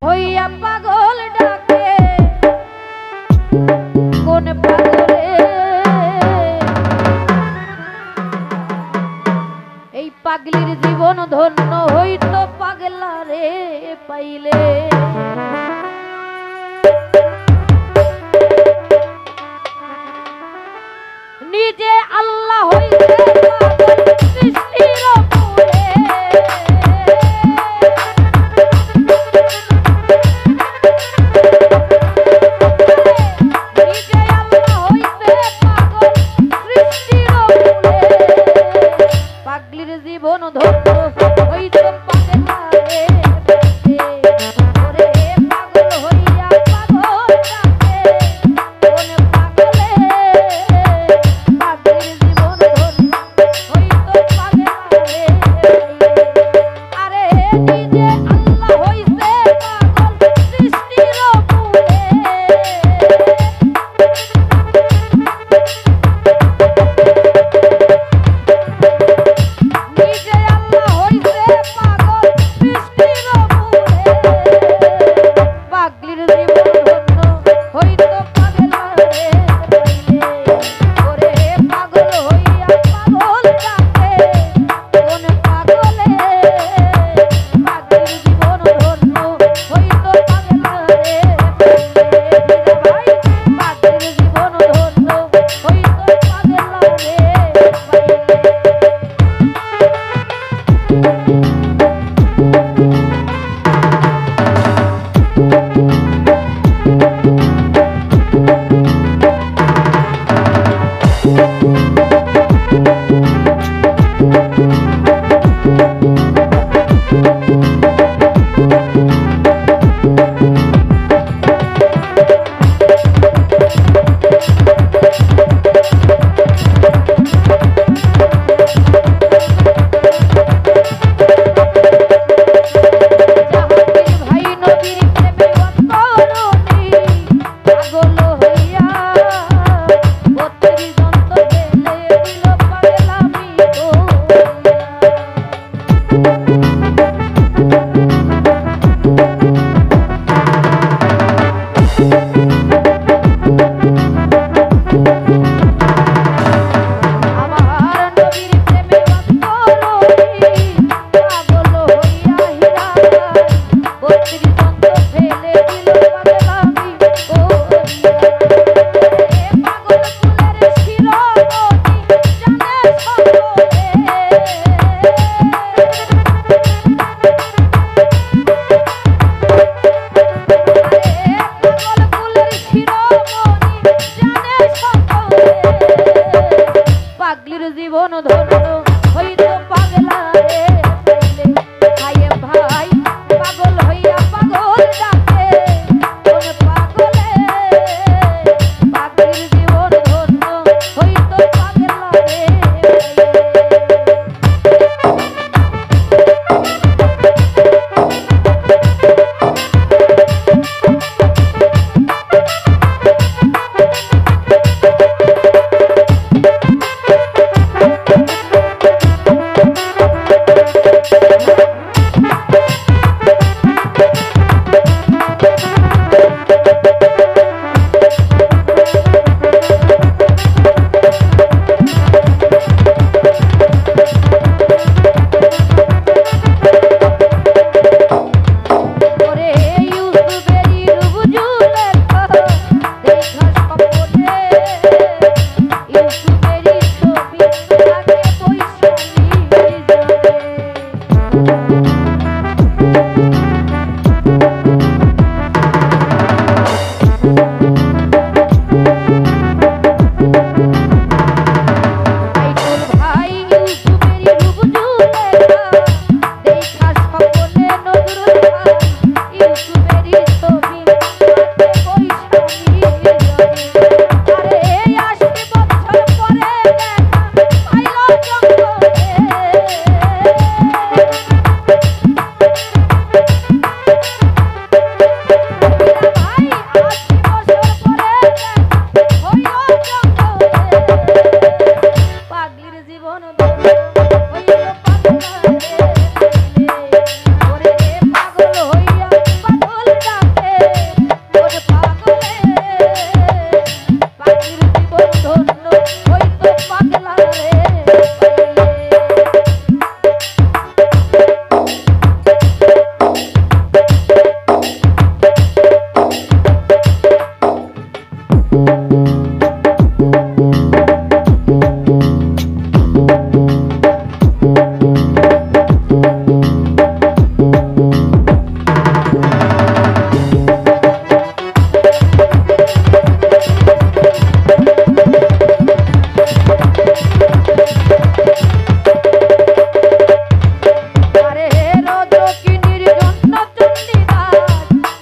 হইয়া পাগল ডাকে কোন পাগলে এই পাগলির জীবন ধন্য হইতো পাগলা রে পাইলে নিজে আল্লাহ হইতে সৃষ্টির মূলে নিজে আল্লাহ হইতে পাগল সৃষ্টির মূলে পাগলির জীবন ধন্য হইতো পাগলা রে ওরে পাগল হইয়া পাগল ডাকে কোন পাগলে পাগলির জীবন ধন্য হইতো পাগলা রে আরে নিজে আল্লাহ হইছে পাগল সৃষ্টির মূলে নিজে আল্লাহ হইছে পাগল সৃষ্টির মূলে পাগলির জীবন ধন্য হইতো পাগলা রে পাইলে ওরে পাগল হইয়া পাগল ডাকে কোন পাগলে পাগলির জীবন ধন্য হইতো পাগলা রে পাইলে ভাই পাগলির জীবন ধন্য হইতো পাগলা রে জাহাঙ্গীর ভাই নবীর প্রেমে অন্তরণী পাগল হইয়া ৩২ দন্ত ফেলে দিল পাগলামি আমার নবীর প্রেমে অন্তরণী পাগল হইয়া হীরা ৩২ দন্ত ফেলে দিল পাগলামি করিয়া পাগল ফুলের শিরোমণি জানে সকলে পাগল ফুলের শিরোমণি জানে সকলে পাগলির জীবন ধন্য হইতো পাগলা রে পাইলে ভাইয়ে ভাই পাগল হইয়া পাগল ডাকে কোন পাগলে পাগলির জীবন ধন্য হইতো পাগলা রে ওরে ইউসুফেরই রূপ জুলেখা দেখা স্বপ্নে ইউসুফেরই ছবি থাকে বৈশালী জলে আইকুল ভাই ইউসুফেরই রূপ জুলেখা দেখা স্বপ্নে নজরুল ভাই ইউসুফেরই ছবি থাকে বৈশালী জলে আরে ৮০ বছর পরে দেখা পাইল জঙ্গলে ভাই ৮০ বছর পরে দেখা হইল জঙ্গলে পাগলির জীবন ধন্য হইল পাগলা রে পাইলে ওরে পাগল হইয়া পাগল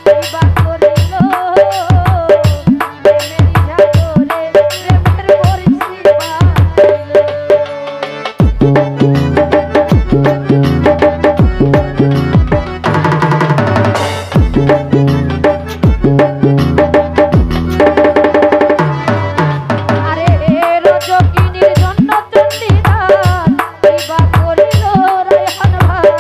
কিবা করিল প্রেমেরই সাগরে প্রেমের বর্ষি আরে রজকিনীর জন্য চণ্ডীদাস কিবা করিল রায়হান ভাই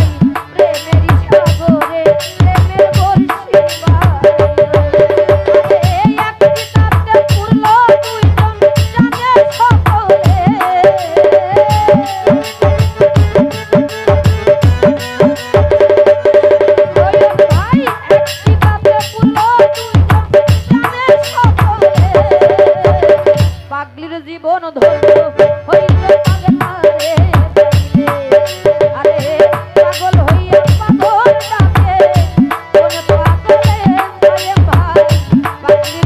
প্রেমেরই সাগরে প্রেমের বর্ষি আরে এক চিতাতে পুরল দুইজন জানে সকলে ভাই এক চিতাতে পুরল দুইজন জানে সকলে পাগলির জীবন ধন্য হইল পাগলা রে পাইলে আরে পাগল হইয়া পাগল ডাকে কোন পাগলে যায় ভাই পাগলির